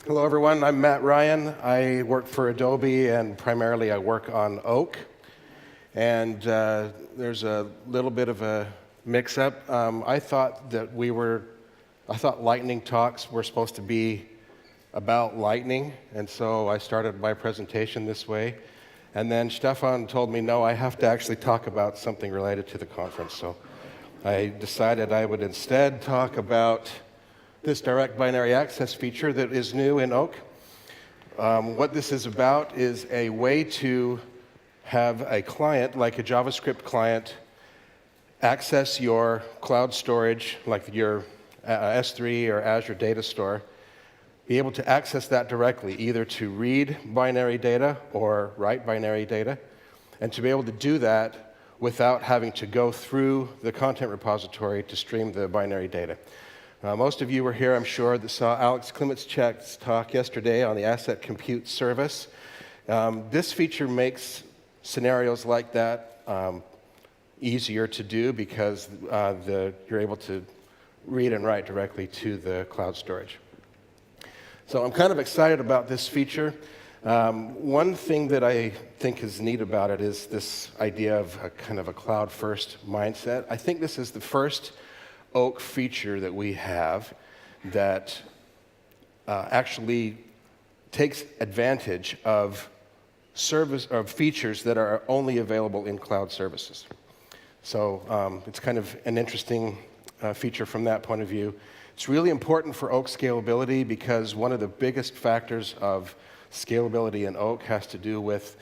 Hello, everyone. I'm Matt Ryan. I work for Adobe, and primarily I work on Oak. And there's a little bit of a mix-up. I thought lightning talks were supposed to be about lightning, and so I started my presentation this way. And then Stefan told me, no, I have to actually talk about something related to the conference. So I decided I would instead talk about this direct binary access feature that is new in Oak. What this is about is a way to have a client, like a JavaScript client, access your cloud storage, like your S3 or Azure data store, be able to access that directly, either to read binary data or write binary data, and to be able to do that without having to go through the content repository to stream the binary data. Most of you were here, I'm sure, that saw Alex Klimitschek's talk yesterday on the Asset Compute Service. This feature makes scenarios like that easier to do because you're able to read and write directly to the cloud storage. So I'm kind of excited about this feature. One thing that I think is neat about it is this idea of a kind of a cloud-first mindset. I think this is the first Oak feature that we have that actually takes advantage of features that are only available in cloud services. So it's kind of an interesting feature from that point of view. It's really important for Oak scalability because one of the biggest factors of scalability in Oak has to do with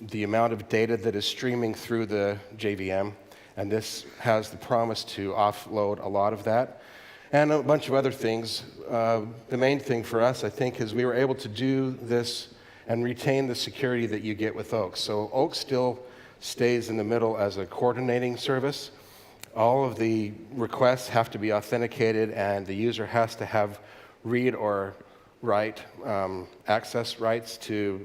the amount of data that is streaming through the JVM. And this has the promise to offload a lot of that, and a bunch of other things. The main thing for us, I think, is we were able to do this and retain the security that you get with Oak. So Oak still stays in the middle as a coordinating service. All of the requests have to be authenticated, and the user has to have read or write access rights to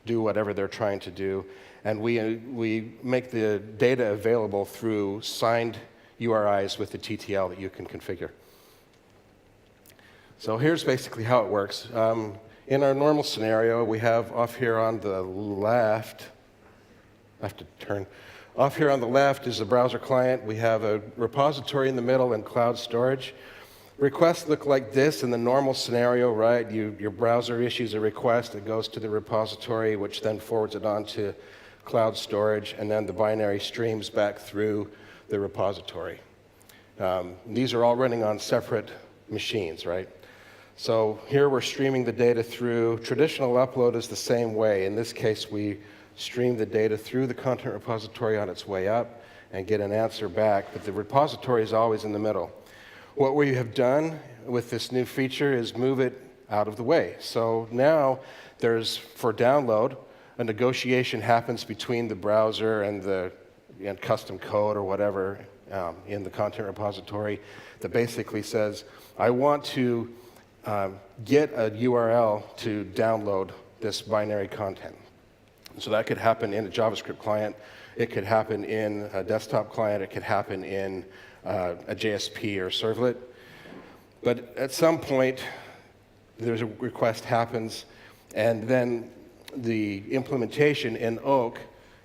do whatever they're trying to do. And we make the data available through signed URIs with the TTL that you can configure. So here's basically how it works. In our normal scenario, we have off here on the left, I have to turn. Off here on the left is a browser client. We have a repository in the middle and cloud storage. Requests look like this in the normal scenario, right? Your browser issues a request, it goes to the repository, which then forwards it on to cloud storage, and then the binary streams back through the repository. These are all running on separate machines, right? So here we're streaming the data through. Traditional upload is the same way. In this case, we stream the data through the content repository on its way up and get an answer back, but the repository is always in the middle. What we have done with this new feature is move it out of the way. So now there's, for download, a negotiation happens between the browser and the custom code or whatever in the content repository that basically says, I want to get a URL to download this binary content. So that could happen in a JavaScript client. It could happen in a desktop client. It could happen in a JSP or servlet. But at some point, there's a request happens, and then the implementation in Oak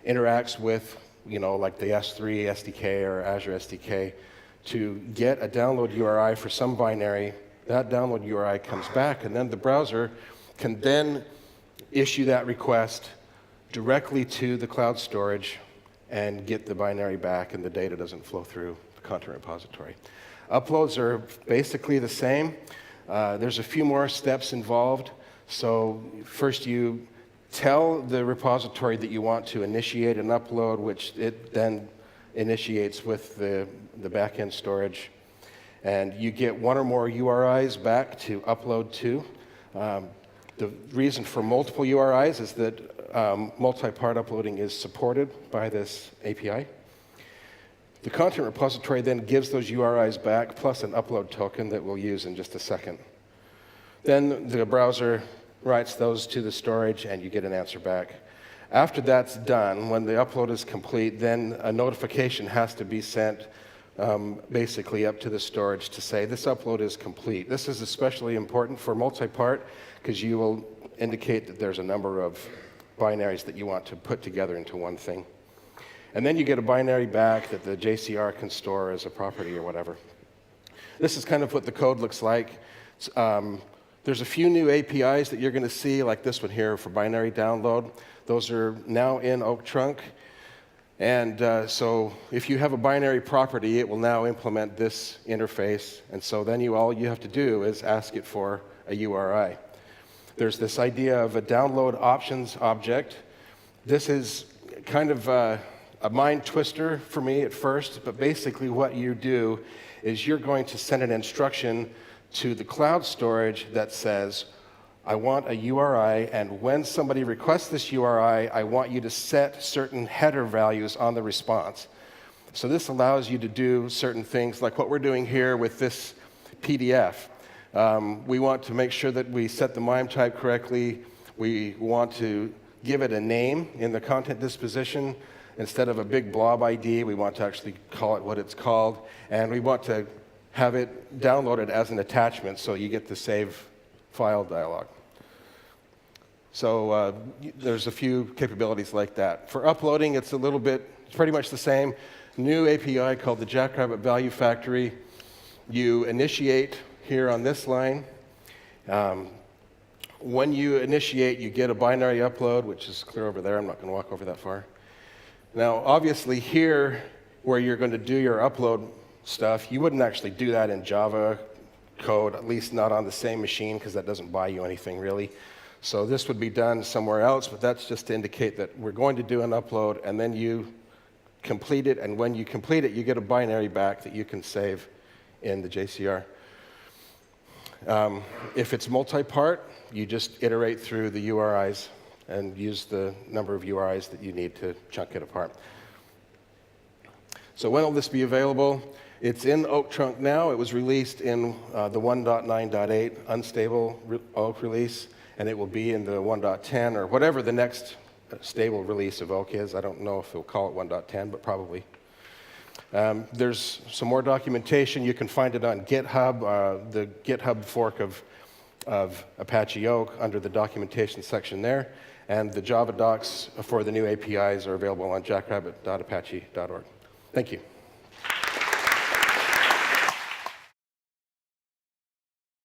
interacts with, like the S3 SDK or Azure SDK to get a download URI for some binary. That download URI comes back, and then the browser can then issue that request directly to the cloud storage and get the binary back, and the data doesn't flow through the content repository. Uploads are basically the same. There's a few more steps involved. So first you tell the repository that you want to initiate an upload, which it then initiates with the backend storage. And you get one or more URIs back to upload to. The reason for multiple URIs is that multi-part uploading is supported by this API. The content repository then gives those URIs back, plus an upload token that we'll use in just a second. Then the browser writes those to the storage, and you get an answer back. After that's done, when the upload is complete, then a notification has to be sent basically up to the storage to say this upload is complete. This is especially important for multi-part because you will indicate that there's a number of binaries that you want to put together into one thing. And then you get a binary back that the JCR can store as a property or whatever. This is kind of what the code looks like. There's a few new APIs that you're going to see, like this one here for binary download. Those are now in Oak Trunk. And so if you have a binary property, it will now implement this interface. And so then all you have to do is ask it for a URI. There's this idea of a download options object. This is kind of a mind twister for me at first, but basically what you do is you're going to send an instruction to the cloud storage that says, I want a URI, and when somebody requests this URI, I want you to set certain header values on the response. So this allows you to do certain things like what we're doing here with this PDF. We want to make sure that we set the MIME type correctly. We want to give it a name in the content disposition. Instead of a big blob ID, we want to actually call it what it's called. And we want to have it downloaded as an attachment so you get the save file dialog. So there's a few capabilities like that. For uploading, it's pretty much the same. New API called the Jackrabbit Value Factory. You initiate here on this line. When you initiate, you get a binary upload, which is clear over there. I'm not going to walk over that far. Now, obviously here, where you're going to do your upload stuff, you wouldn't actually do that in Java code, at least not on the same machine, because that doesn't buy you anything really. So this would be done somewhere else, but that's just to indicate that we're going to do an upload, and then you complete it, and when you complete it, you get a binary back that you can save in the JCR. If it's multi-part, you just iterate through the URIs and use the number of URIs that you need to chunk it apart. So when will this be available? It's in Oak Trunk now. It was released in the 1.9.8 unstable Oak release, and it will be in the 1.10 or whatever the next stable release of Oak is. I don't know if they'll call it 1.10, but probably. There's some more documentation. You can find it on GitHub, the GitHub fork of Apache Oak under the documentation section there. And the Java docs for the new APIs are available on jackrabbit.apache.org. Thank you.